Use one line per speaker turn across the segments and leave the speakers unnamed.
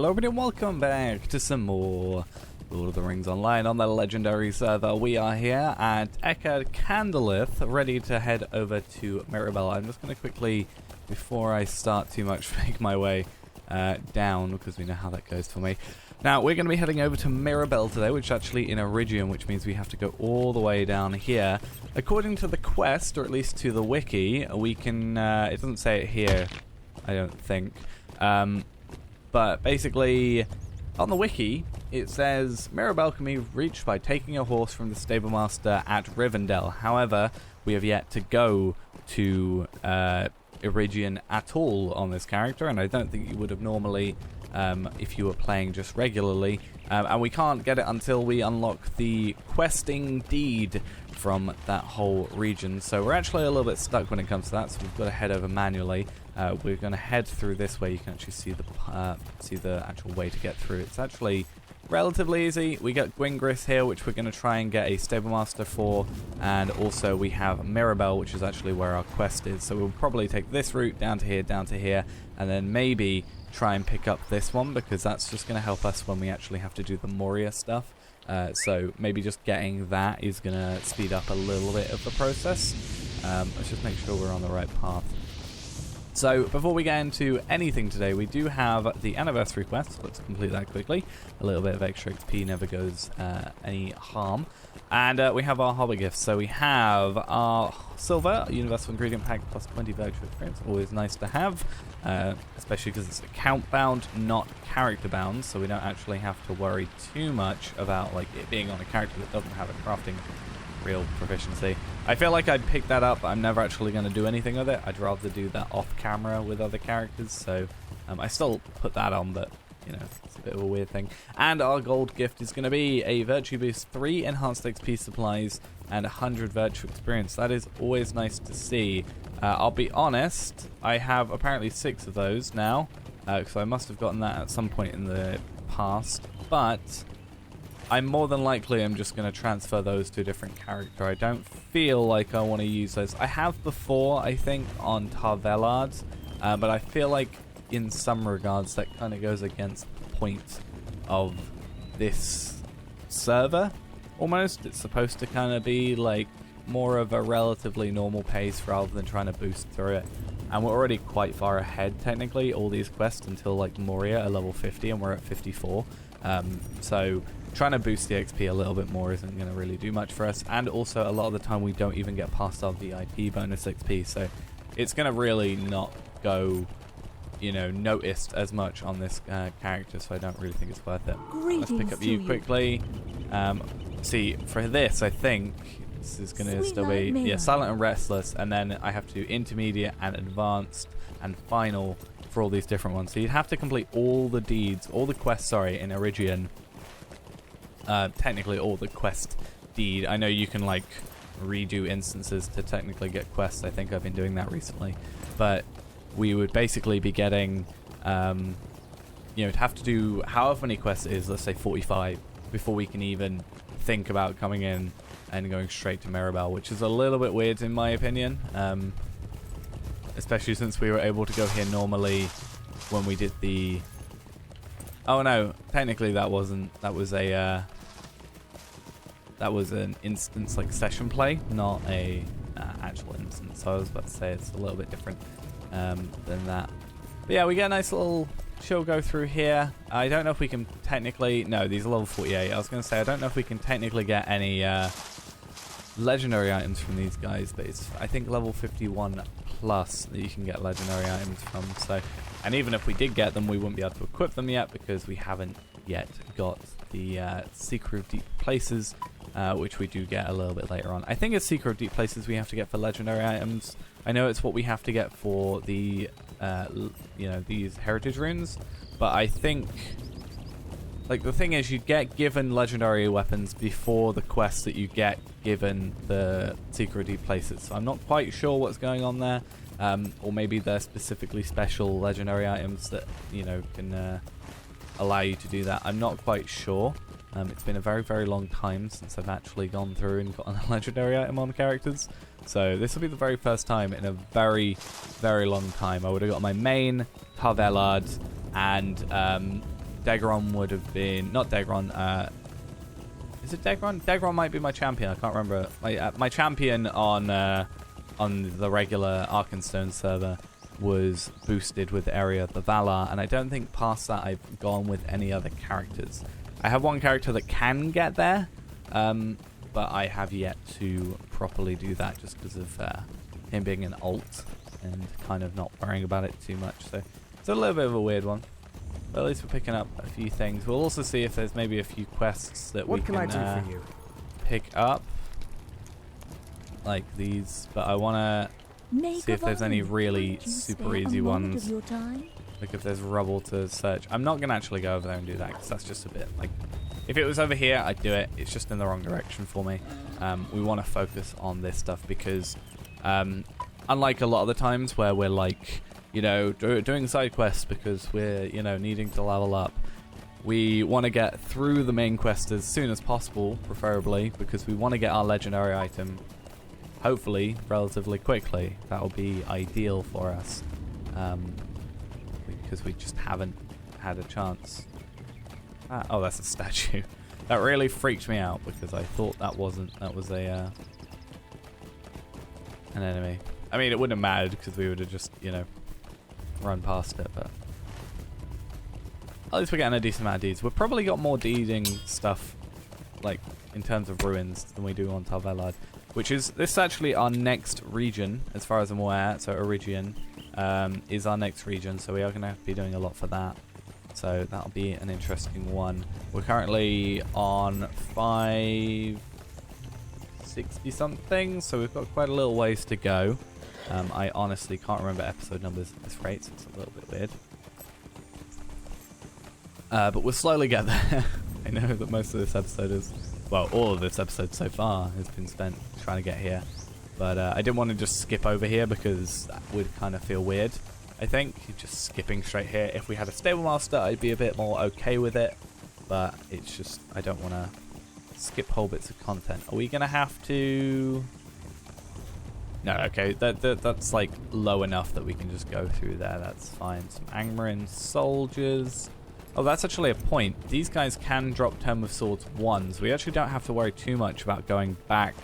hello everybody and welcome back to some more Lord of the Rings Online on the legendary server. We are here at Eckerd Candleth, ready to head over to Mirobel. I'm just going to quickly, before I start too much, make my way down, because we know how that goes for me. Now, we're going to be heading over to Mirobel today, which is actually in Eridgium, which means we have to go all the way down here. According to the quest, or at least to the wiki, we can, it doesn't say it here, I don't think. But basically, on the wiki, it says Mirobel can be reached by taking a horse from the stablemaster at Rivendell. However, we have yet to go to Eridgium at all on this character, and I don't think you would have normally if you were playing just regularly. And we can't get it until we unlock the questing deed from that whole region. So we're actually a little bit stuck when it comes to that, so we've got to head over manually. We're going to head through this way. You can actually see the actual way to get through. It's actually relatively easy. We got Gwingris here, which we're going to try and get a stablemaster for, and also we have Mirobel, which is actually where our quest is. So we'll probably take this route down to here, and then maybe try and pick up this one, because that's just going to help us when we actually have to do the Moria stuff. So maybe just getting that is going to speed up a little bit of the process. Let's just make sure we're on the right path. So before we get into anything today, we do have the anniversary quest. Let's complete that quickly. A little bit of extra XP never goes any harm. And we have our hobby gifts. So we have our silver universal ingredient pack plus 20 virtual experience. Always nice to have, especially because it's account bound, not character bound. So we don't actually have to worry too much about like it being on a character that doesn't have a crafting real proficiency. I feel like I'd pick that up, but I'm never actually going to do anything with it. I'd rather do that off camera with other characters, so I still put that on, but you know, it's a bit of a weird thing. And our gold gift is going to be a virtue boost, 3 enhanced XP supplies, and 100 virtue experience. That is always nice to see. I'll be honest, I have apparently 6 of those now, so I must have gotten that at some point in the past, but I'm more than likely I'm just going to transfer those to a different character. I don't feel like I want to use those. I have before, I think, on Tarvelard, but I feel like in some regards that kind of goes against the point of this server, almost. It's supposed to kind of be like more of a relatively normal pace rather than trying to boost through it. And we're already quite far ahead, technically, all these quests until like Moria are level 50 and we're at 54. So trying to boost the XP a little bit more isn't going to really do much for us, and also a lot of the time we don't even get past our VIP bonus XP, so it's going to really not go, you know, noticed as much on this character, so I don't really think it's worth it. Let's pick up you quickly. See, for this I think this is going to still be Silent and Restless, and then I have to do Intermediate and Advanced and Final for all these different ones. So you'd have to complete all the deeds, all the quests, in Eridgium. Technically all the quest deed. I know you can like redo instances to technically get quests. I think I've been doing that recently. But we would basically be getting, you know, have to do however many quests it is, let's say 45, before we can even think about coming in and going straight to Mirobel, which is a little bit weird in my opinion. Especially since we were able to go here normally when we did the... Oh no, technically that wasn't. That was a... that was an instance, like session play, not a actual instance. So I was about to say it's a little bit different than that. But yeah, we get a nice little chill go through here. I don't know if we can technically... No, these are level 48. I was going to say, I don't know if we can technically get any legendary items from these guys, but it's, I think, level 51 plus that you can get legendary items from. So, and even if we did get them, we wouldn't be able to equip them yet because we haven't yet got the Secret of Deep Places, which we do get a little bit later on. I think it's Secret of Deep Places we have to get for legendary items. I know it's what we have to get for the you know, these heritage runes, but I think, like, the thing is, you get given legendary weapons before the quests that you get given the Secret of Deep Places. So I'm not quite sure what's going on there, or maybe they're specifically special legendary items that, you know, can allow you to do that. I'm not quite sure. It's been a very, very long time since I've actually gone through and gotten a legendary item on characters. So this will be the very first time in a very, very long time. I would have got my main Tarvelard and Degron would have been... Not Degron. Is it Degron? Degron might be my champion. I can't remember. My champion on the regular Arkenstone server was boosted with Area of the Valar, and I don't think past that I've gone with any other characters. I have one character that can get there, but I have yet to properly do that just because of him being an alt and kind of not worrying about it too much. So it's a little bit of a weird one. But at least we're picking up a few things. We'll also see if there's maybe a few quests that we can
do for you?
Pick up. Like these. But I want to see if there's any really super easy ones. Like if there's rubble to search. I'm not going to actually go over there and do that because that's just a bit like... If it was over here, I'd do it. It's just in the wrong direction for me. We want to focus on this stuff because unlike a lot of the times where we're like... you know, doing side quests because we're, you know, needing to level up. We want to get through the main quest as soon as possible, preferably, because we want to get our legendary item, hopefully, relatively quickly. That will be ideal for us, because we just haven't had a chance. Oh, that's a statue. That really freaked me out because I thought that was an enemy. I mean, it wouldn't have mattered because we would have just, you know, run past it, but at least we're getting a decent amount of deeds. We've probably got more deeding stuff, like in terms of ruins, than we do on Tarvelad, which is this is actually our next region, as far as I'm aware. So Origian is our next region, so we are going to have to be doing a lot for that. So that'll be an interesting one. We're currently on 560 something, so we've got quite a little ways to go. I honestly can't remember episode numbers at this rate, so it's a little bit weird. But we'll slowly get there. I know that most of this episode is... Well, all of this episode so far has been spent trying to get here. But I didn't want to just skip over here because that would kind of feel weird, I think. Just skipping straight here. If we had a stable master, I'd be a bit more okay with it. But it's just... I don't want to skip whole bits of content. Are we going to have to... No, okay, that's like low enough that we can just go through there. That's fine. Some Angmarin soldiers. Oh, that's actually a point. These guys can drop Tome of Swords once. We actually don't have to worry too much about going back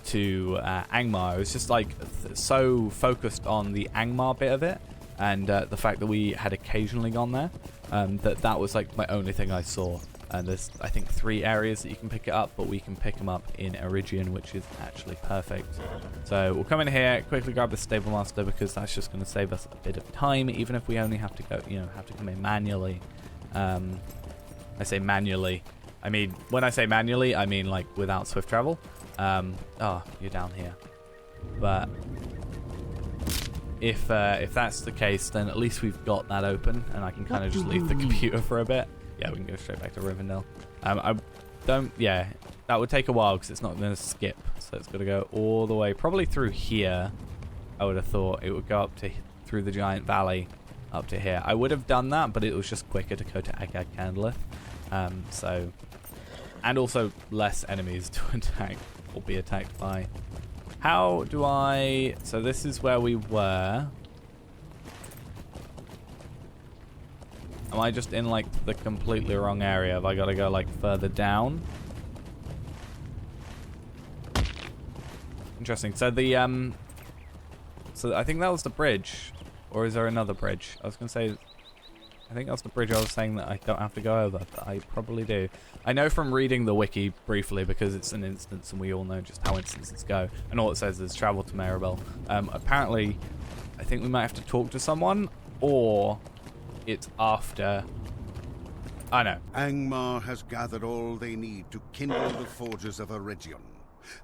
to Angmar. I was just like so focused on the Angmar bit of it and the fact that we had occasionally gone there that was like my only thing I saw. And there's, I think, 3 areas that you can pick it up, but we can pick them up in Origian, which is actually perfect. So we'll come in here, quickly grab the Stable Master, because that's just going to save us a bit of time, even if we only have to go, you know, have to come in manually. I say manually. I mean, when I say manually, I mean like without swift travel. Oh, you're down here. But if that's the case, then at least we've got that open, and I can kind of just leave the computer for a bit. Yeah, we can go straight back to Rivendell. Yeah, that would take a while because it's not going to skip. So it's got to go all the way, probably through here. I would have thought it would go up to through the giant valley up to here. I would have done that, but it was just quicker to go to Agag Candleth. So, and also less enemies to attack or be attacked by. How do I... So this is where we were. Am I just in like the completely wrong area? Have I got to go like further down? Interesting. So the so I think that was the bridge, or is there another bridge? I was gonna say, I think that's the bridge I was saying that I don't have to go over, but I probably do. I know from reading the wiki briefly because it's an instance, and we all know just how instances go. And all it says is travel to Mirobel. Apparently, I think we might have to talk to someone, or it's after... I know.
Angmar has gathered all they need to kindle the forges of Origion.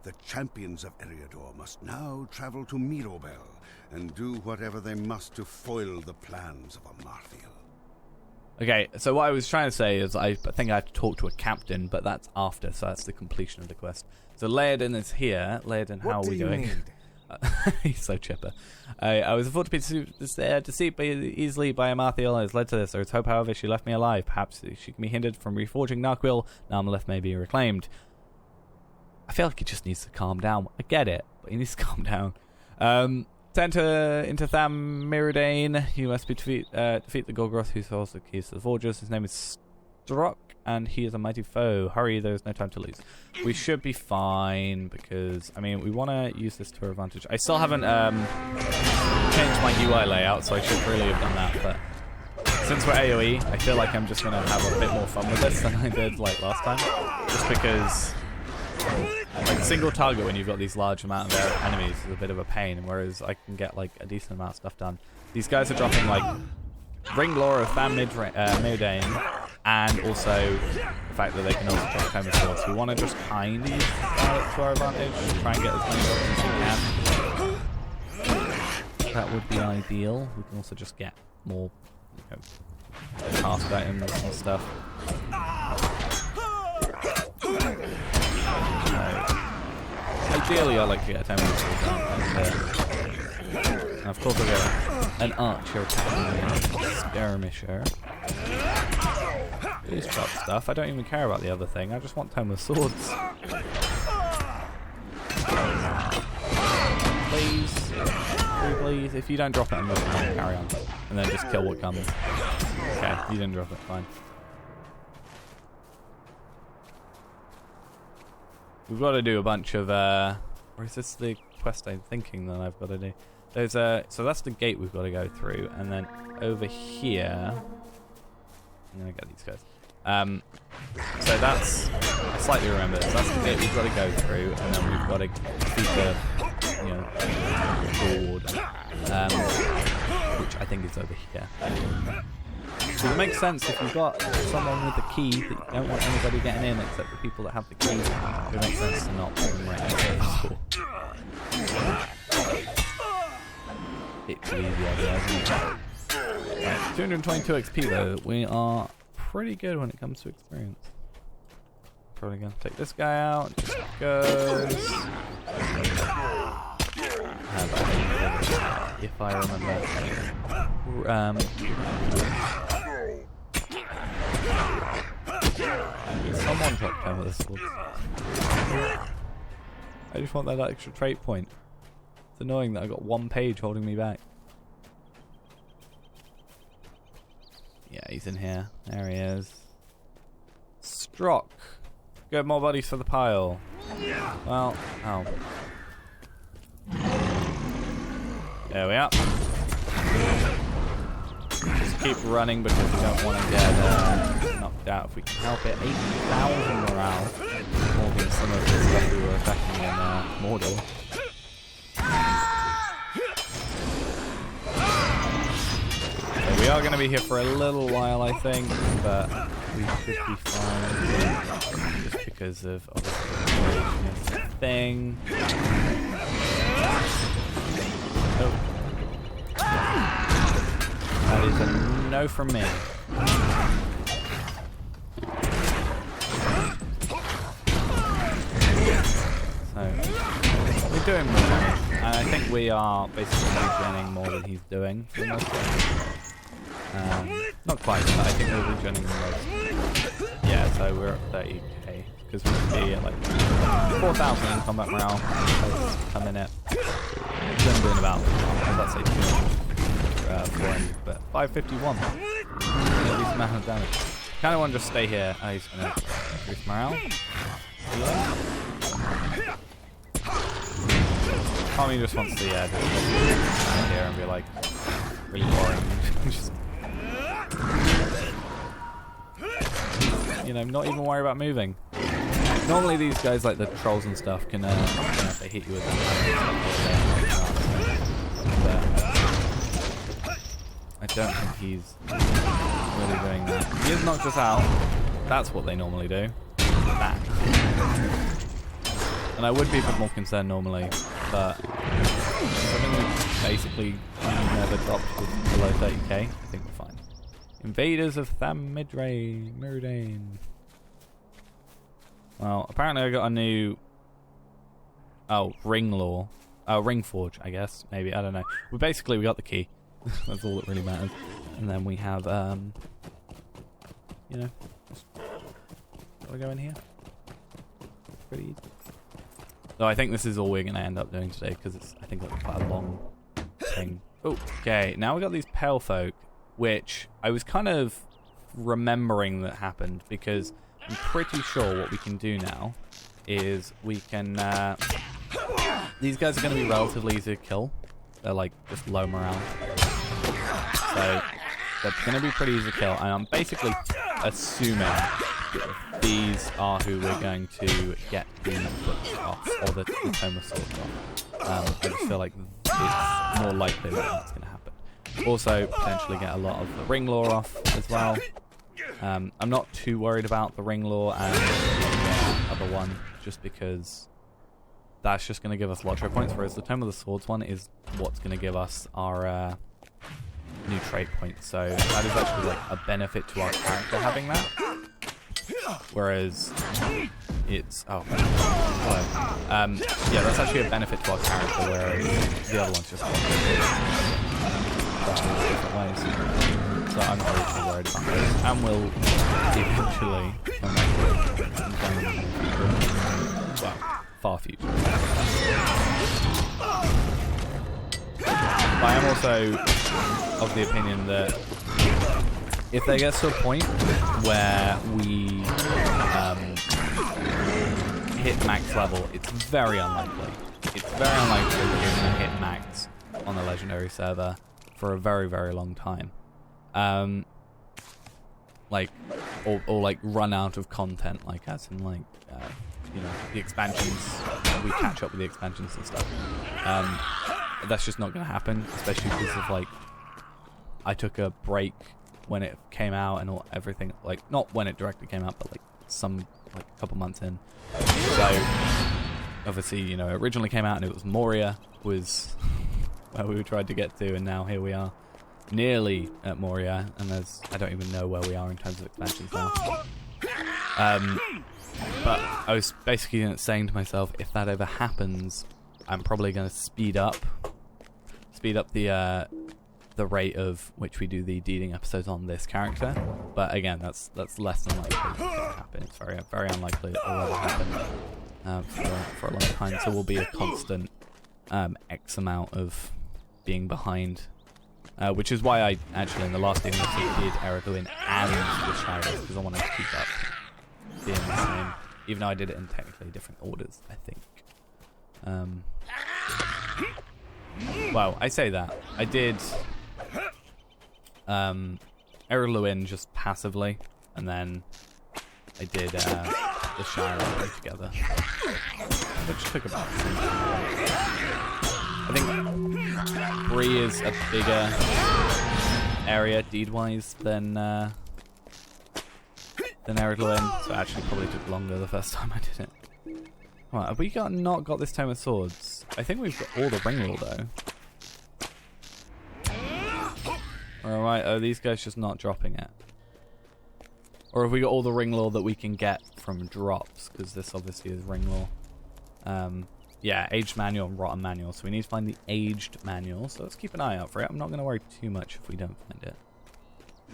The champions of Eriador must now travel to Mirobel and do whatever they must to foil the plans of Amarthiel.
Okay, so what I was trying to say is I think I have to talk to a captain, but that's after, so that's the completion of the quest. So Laodin is here. Laodin, how are we going? He's so chipper. I was thought to be deceived easily by Amarthiel, and has led to this. There is hope, however, she left me alive. Perhaps she can be hindered from reforging Narchuil. Narmalith may be reclaimed. I feel like he just needs to calm down. I get it, but he needs to calm down. Sent into Tham Miridane. You must defeat the Gorgoroth who holds the keys to the forges. His name is Strock, and he is a mighty foe. Hurry, there's no time to lose. We should be fine because, I mean, we want to use this to our advantage. I still haven't changed my UI layout, so I should really have done that, but since we're AoE, I feel like I'm just going to have a bit more fun with this than I did like last time. Just because like single target when you've got these large amount of enemies is a bit of a pain, whereas I can get like a decent amount of stuff done. These guys are dropping like Ring Lore of Tham Midane, and also the fact that they can also drop Coma Swords. So we want to just kind of use that to our advantage and try and get as many weapons as we can. That would be ideal. We can also just get more, you know, task items and stuff. Ideally, I like to get a 10 minutes down. And of course, I'll get an archer attacking a skirmisher. These drop stuff. I don't even care about the other thing. I just want Tome of Swords. Please. Please. If you don't drop it, I'm just going to carry on. And then just kill what comes. Okay, you didn't drop it. Fine. We've got to do a bunch of, or is this the quest I'm thinking that I've got to do? There's so that's the gate we've got to go through, and then over here, I'm going to get these guys. So that's, I slightly remember this, that's the gate we've got to go through, and then we've got to keep the, you know, board, which I think is over here. So it makes sense if you've got someone with the key that you don't want anybody getting in except the people that have the key. It makes sense to not put them right next to the school. It's easy idea, isn't it? Right, 222 XP though. We are pretty good when it comes to experience. Probably gonna take this guy out. Just goes. If I remember. Someone dropped down with this sword. I just want that extra trait point. It's annoying that I got one page holding me back. Yeah, he's in here. There he is. Strock. Good, more bodies for the pile. Well, oh. There we are. Just keep running because we don't want to get knocked out if we can help it. 8,000 morale. More than some of the stuff we were attacking in Mordor. So we are going to be here for a little while, I think, but we should be fine. Just because of obviously the thing. Oh. That is a no from me. So, we're doing more damage. And I think we are basically regenerating more than he's doing for the most part. Not quite, but I think we're regenerating the most. Yeah, so we're at 30k. Because we should be at like 4,000 in combat morale. Come in at. We're doing about, let's say 400, but 551. Decent amount of damage. Kind of want to just stay here. Oh, he's gonna increase morale. Tommy just wants to just stand here and be like really boring. Just, you know, not even worry about moving. Normally these guys like the trolls and stuff can, you know, if they hit you with them, I don't think he's really doing that. He has knocked us out. That's what they normally do. That. And I would be a bit more concerned normally, but something we basically never dropped below 30k, I think we're fine. Invaders of Tham Midane. Well, apparently I got a new... Oh, Ring Lore. Oh, Reforged, I guess. Maybe, I don't know. But basically we got the key. That's all that really matters. And then we have, you know, just gotta go in here. Pretty easy. So I think this is all we're gonna end up doing today because it's, I think, like quite a long thing. Oh, okay. Now we got these pale folk, which I was kind of remembering that happened, because I'm pretty sure what we can do now is we can... these guys are going to be relatively easy to kill. They're like just low morale. So they're going to be pretty easy to kill. And I'm basically assuming that these are who we're going to get the books off, or the Tome of Swords off. I just feel like it's more likely that that's going to happen. Also, potentially get a lot of the ring lore off as well. I'm not too worried about the ring lore and the other one, just because that's just going to give us LOTRO points, whereas the Tome of the Swords one is what's going to give us our new trait points. So that is actually like a benefit to our character having that. Whereas it's yeah, that's actually a benefit to our character, whereas the other one's just different ways. So I'm not really too worried about this, and we'll eventually come back to well, far future. But I am also of the opinion that if there gets to a point where we hit max level, it's very unlikely. It's very unlikely that we're going to hit max on the legendary server for a very, very long time. Like, or like run out of content, like as in like, you know, the expansions, we catch up with the expansions and stuff. That's just not going to happen, especially because of like, I took a break when it came out and everything, like not when it directly came out, but like a couple months in. So obviously, you know, it originally came out and it was Moria was where we tried to get to, and now here we are nearly at Moria, and I don't even know where we are in terms of expansions now. But I was basically saying to myself, if that ever happens, I'm probably going to speed up the rate of which we do the deeding episodes on this character. But again, that's less than likely to happen. It's very, very unlikely that it will ever happen for a long time. So we'll be a constant X amount of being behind. Which is why I actually in the last deeding episode did Eredluin and the Shires, because I wanted to keep up being the same, even though I did it in technically different orders, I think. Well, I say that. I did Eredluin just passively, and then I did the Shire all together, which took about the same time. I think Bree is a bigger area deed-wise than Eredluin, so it actually probably took longer the first time I did it. Right, have we not got this Tome of Swords? I think we've got all the ring lore though. Alright, are these guys just not dropping it? Or have we got all the ring lore that we can get from drops? Because this obviously is ring lore. Yeah, aged manual and rotten manual. So we need to find the aged manual. So let's keep an eye out for it. I'm not going to worry too much if we don't find it.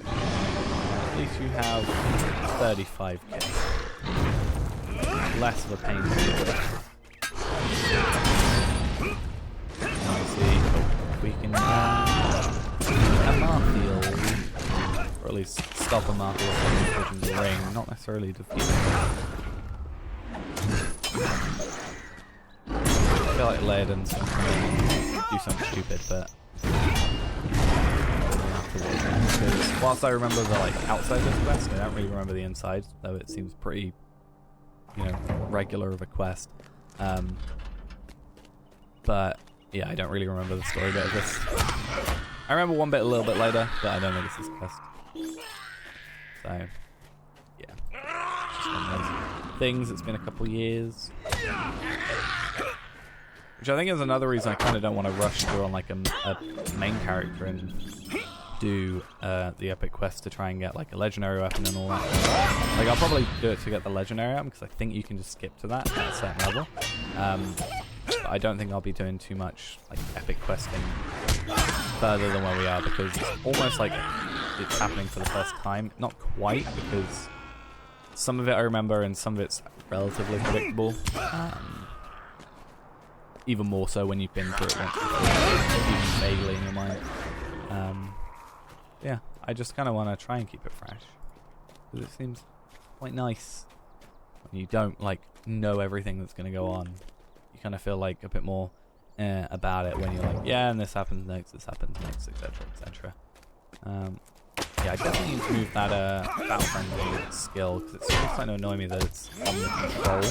At least you have 35k. Less of a pain to deal with. Let's see if we can Amarthiel, or at least stop Amarthiel from pushing the ring, not necessarily defeat him. I feel like Laerden's going to come in and do something stupid, but because whilst I remember the like outside of this quest, I don't really remember the inside, though it seems pretty, you know, regular of a quest. But yeah, I don't really remember the story bit of this. I remember one bit a little bit later, but I don't think it's this quest. So yeah, just one of those things. It's been a couple years. Which I think is another reason I kind of don't want to rush through on like a main character and do the epic quest to try and get like a legendary weapon and all that. Like I'll probably do it to get the legendary weapon because I think you can just skip to that at a certain level. But I don't think I'll be doing too much like epic questing further than where we are, because it's almost like it's happening for the first time. Not quite, because some of it I remember and some of it's relatively predictable. Even more so when you've been through it once before, even vaguely in your mind. Yeah, I just kind of want to try and keep it fresh. Because it seems quite nice when you don't like know everything that's going to go on. You kind of feel like a bit more about it when you're like, yeah, and this happens next, etc., etc. Yeah, I definitely need to move that battle frenzy skill because it's starting to annoy me that it's on the control.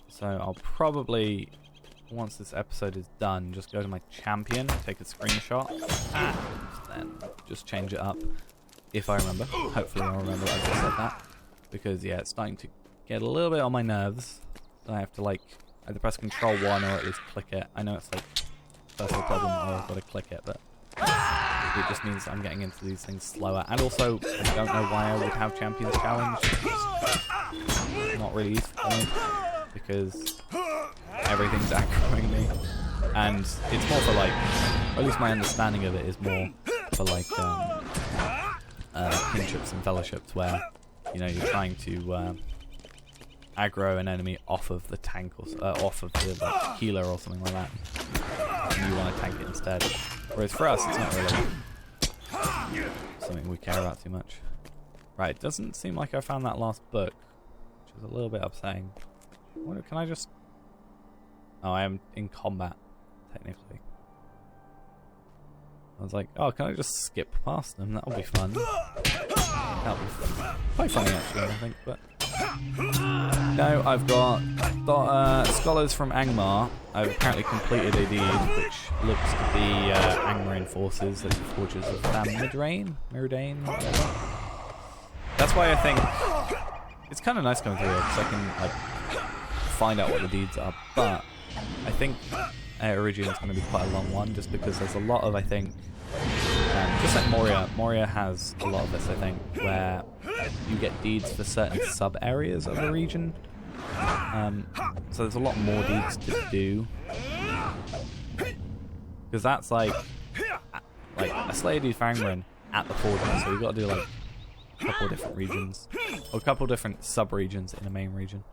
So I'll probably, once this episode is done, just go to my champion, take a screenshot, and then just change it up if I remember. Hopefully I'll remember that I just said that. Because yeah, it's starting to get a little bit on my nerves. So I have to like either press Control 1 or at least click it. I know it's like first world problem, or I've got to click it, but it just means I'm getting into these things slower. And also, I don't know why I would have Champions Challenge. It's not really useful for me because everything's aggroing me. And it's more for like, or at least my understanding of it is more for like kinships and fellowships where, you know, you're trying to aggro an enemy off of the tank or off of the like, healer or something like that, and you want to tank it instead. Whereas for us, it's not really something we care about too much. Right, it doesn't seem like I found that last book, which is a little bit upsetting. Can I just... Oh, I am in combat, technically. I was like, oh, can I just skip past them? That'll be fun. That'll be fun. Quite funny, actually, I think, but... No, I've got scholars from Angmar. I've apparently completed a deed, which looks to be Angmarian forces, like the forges of Miridain, whatever. That's why I think it's kind of nice coming through here, because I can like find out what the deeds are. But I think Eregion is going to be quite a long one, just because there's a lot of, I think, just like Moria has a lot of this, I think, where you get deeds for certain sub-areas of the region. So there's a lot more deeds to do. Because that's like a Slayer deed for Angmar at the Forge, so you've got to do like a couple of different regions. Or a couple of different sub-regions in a main region.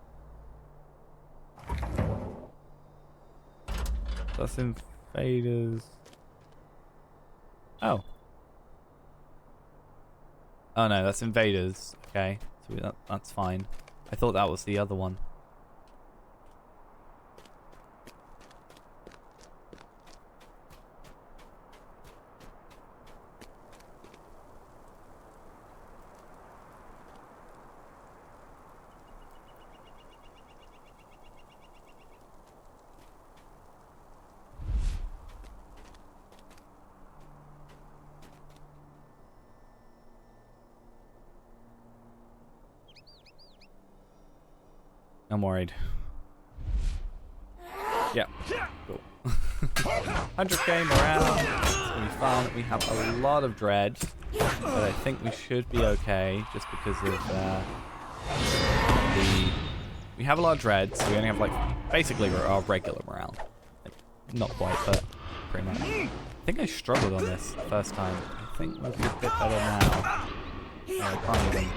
That's Invaders. Oh. Oh no, that's Invaders. Okay, so that's fine. I thought that was the other one. I'm worried. Yeah, cool. 100k morale. It's gonna be fun. We have a lot of dread, but I think we should be okay just because of we have a lot of dread, so we only have like basically our regular morale. Like, not quite, but pretty much. I think I struggled on this the first time. I think we'll be a bit better now. I can't even.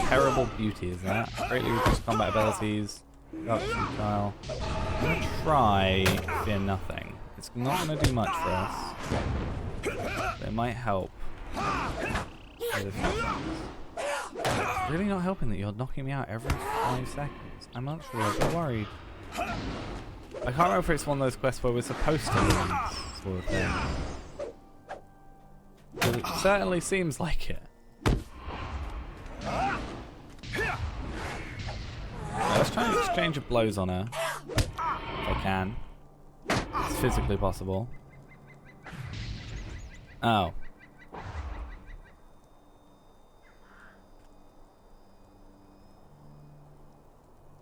Terrible beauty is that. Greatly reduced combat abilities. Dark futile. I'm gonna try Fear Nothing. It's not gonna do much for us, but it might help. It's really not helping that you're knocking me out every 5 seconds. I'm not sure. I'm worried. I can't remember if it's one of those quests where we're supposed to lose, sort of thing. But it certainly seems like it. Let's try an exchange of blows on her, if I can. It's physically possible. Oh.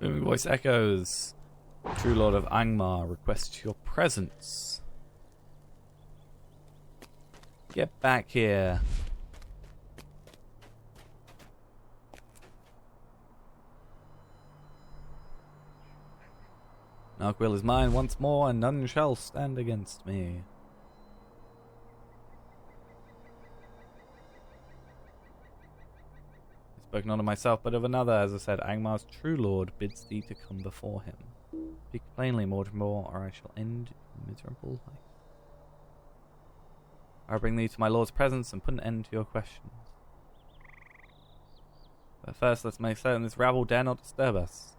Booming voice echoes. True Lord of Angmar requests your presence. Get back here. Narchuil is mine once more, and none shall stand against me. I spoke not of myself, but of another. As I said, Angmar's true lord bids thee to come before him. Speak plainly, Mortimer, or I shall end your miserable life. I bring thee to my lord's presence and put an end to your questions. But first, let's make certain this rabble dare not disturb us.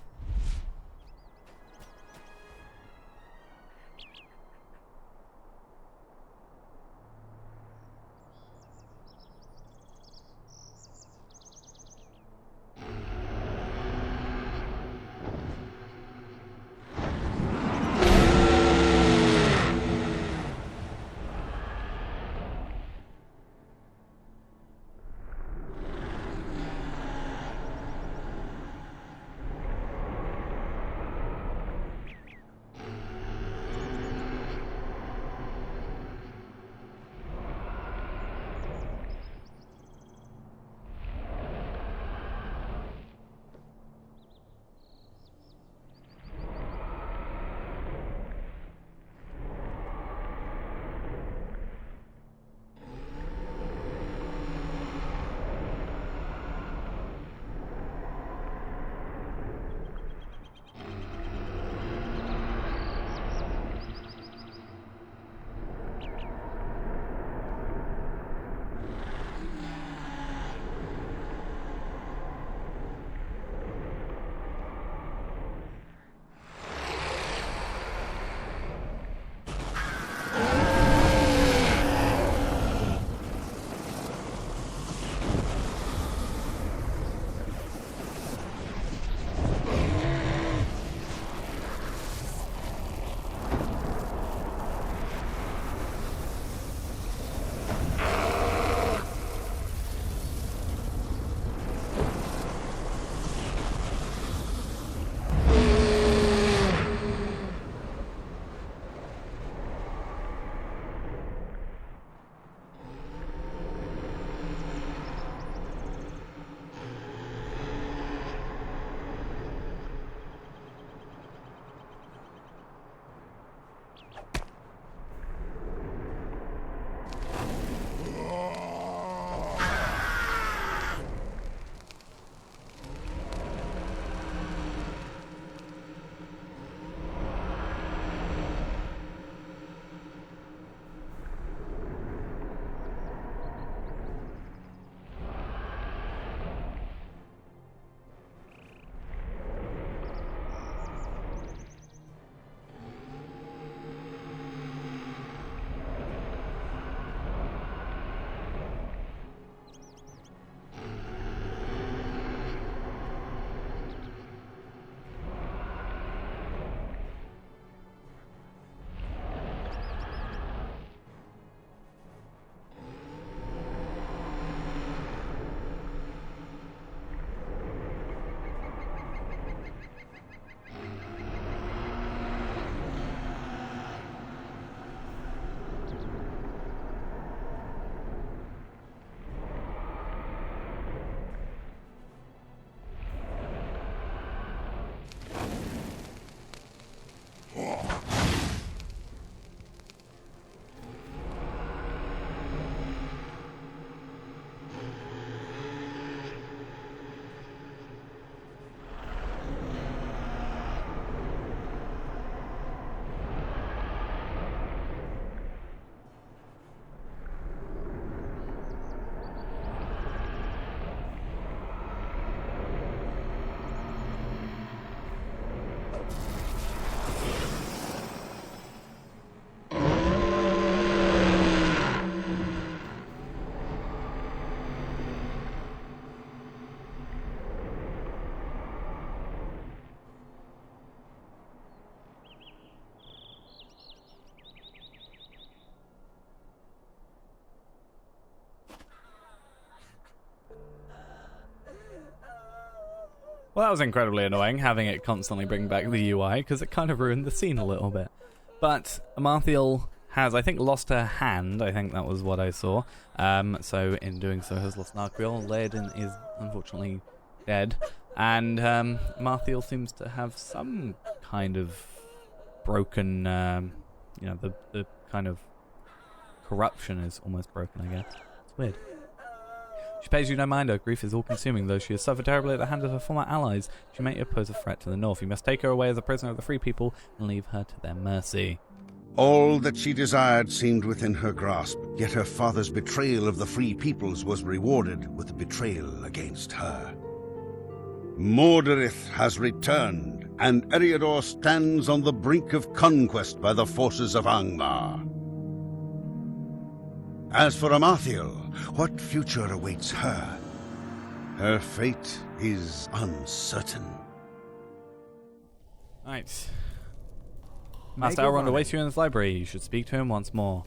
Well, that was incredibly annoying, having it constantly bring back the UI, because it kind of ruined the scene a little bit. But Amarthiel has, I think, lost her hand. I think that was what I saw. So in doing so, has lost Narchuil. Lairden is unfortunately dead. And Amarthiel seems to have some kind of broken, the kind of corruption is almost broken, I guess. It's weird. She pays you no mind. Her grief is all-consuming, though she has suffered terribly at the hands of her former allies. She may pose a threat to the north. You must take her away as a prisoner of the free people and leave her to their mercy.
All that she desired seemed within her grasp, yet her father's betrayal of the free peoples was rewarded with a betrayal against her. Mordorith has returned, and Eriador stands on the brink of conquest by the forces of Angmar. As for Amarthiel, what future awaits her? Her fate is uncertain.
Right. Master Elrond awaits you in this library. You should speak to him once more.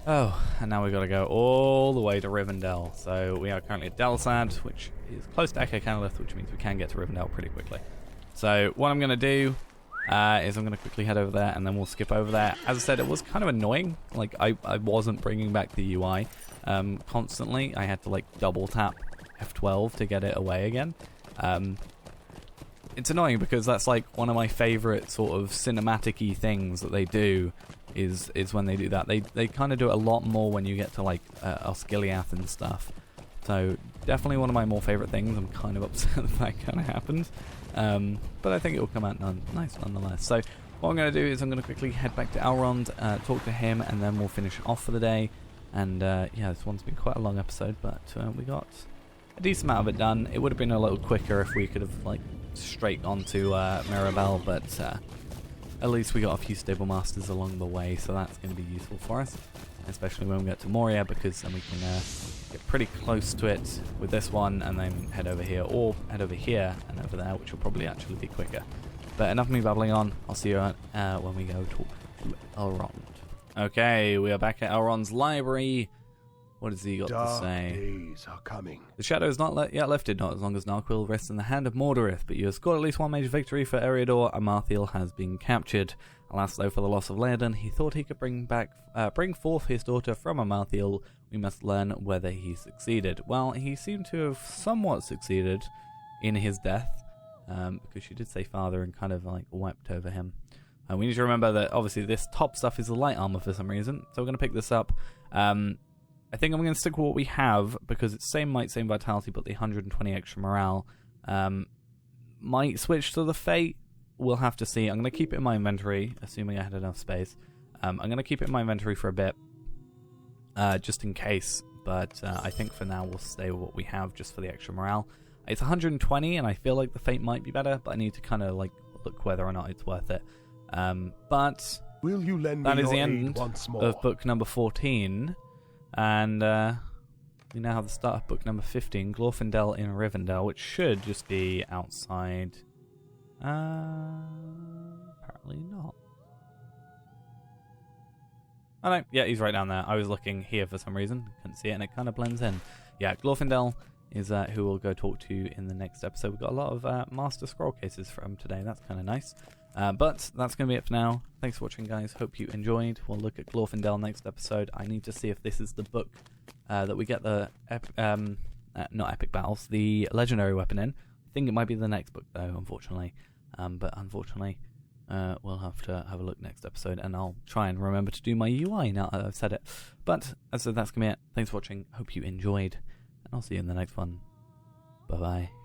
Oh, and now we've got to go all the way to Rivendell. So we are currently at Delsad, which is close to Echo Canolith, which means we can get to Rivendell pretty quickly. So what I'm going to do is I'm going to quickly head over there, and then we'll skip over there. As I said, it was kind of annoying. Like, I wasn't bringing back the UI constantly. I had to, like, double tap F12 to get it away again. It's annoying because that's like one of my favorite sort of cinematic-y things that they do is when they do that. They kind of do it a lot more when you get to like Osgiliath and stuff. So definitely one of my more favorite things. I'm kind of upset that kind of happened. But I think it will come out nice nonetheless. So what I'm going to do is I'm going to quickly head back to Elrond, talk to him, and then we'll finish off for the day. And yeah, this one's been quite a long episode, but we got a decent amount of it done. It would have been a little quicker if we could have like straight onto Mirobel, but at least we got a few stable masters along the way, so that's going to be useful for us, especially when we get to Moria, because then we can get pretty close to it with this one and then head over here, or head over here and over there, which will probably actually be quicker. But enough of me babbling on. I'll see you when we go talk to Elrond. Okay, we are back at Elrond's library. What has he got to say?
Days are coming.
The shadow is not yet lifted, not as long as Narchuil rests in the hand of Mordorith, but you have scored at least one major victory for Eriador. Amarthiel has been captured. Alas, though, for the loss of Laerdan, he thought he could bring forth his daughter from Amarthiel. We must learn whether he succeeded. Well, he seemed to have somewhat succeeded in his death, because she did say father and kind of like wept over him. We need to remember that obviously this top stuff is the light armor for some reason, so we're going to pick this up. I think I'm going to stick with what we have, because it's same might, same vitality, but the 120 extra morale. Might switch to the Fate. We'll have to see. I'm going to keep it in my inventory, assuming I had enough space. I'm going to keep it in my inventory for a bit, just in case. But I think for now we'll stay with what we have, just for the extra morale. It's 120, and I feel like the Fate might be better, but I need to kind of like look whether or not it's worth it. But
Will you lend
that
me
is the
your
end
aid once more?
of book number 14. And we now have the start of book number 15, Glorfindel in Rivendell, which should just be outside. Apparently not. Oh no, yeah, he's right down there. I was looking here for some reason, couldn't see it, and it kind of blends in. Yeah, Glorfindel is who we'll go talk to in the next episode. We've got a lot of Master Scroll cases from today, that's kind of nice. But that's going to be it for now. Thanks for watching, guys. Hope you enjoyed. We'll look at Glorfindel next episode. I need to see if this is the book that we get the not epic battles, the legendary weapon in. I think it might be the next book, though, unfortunately. But unfortunately, we'll have to have a look next episode, and I'll try and remember to do my UI now that I've said it. But as I said, that's going to be it. Thanks for watching. Hope you enjoyed, and I'll see you in the next one. Bye-bye.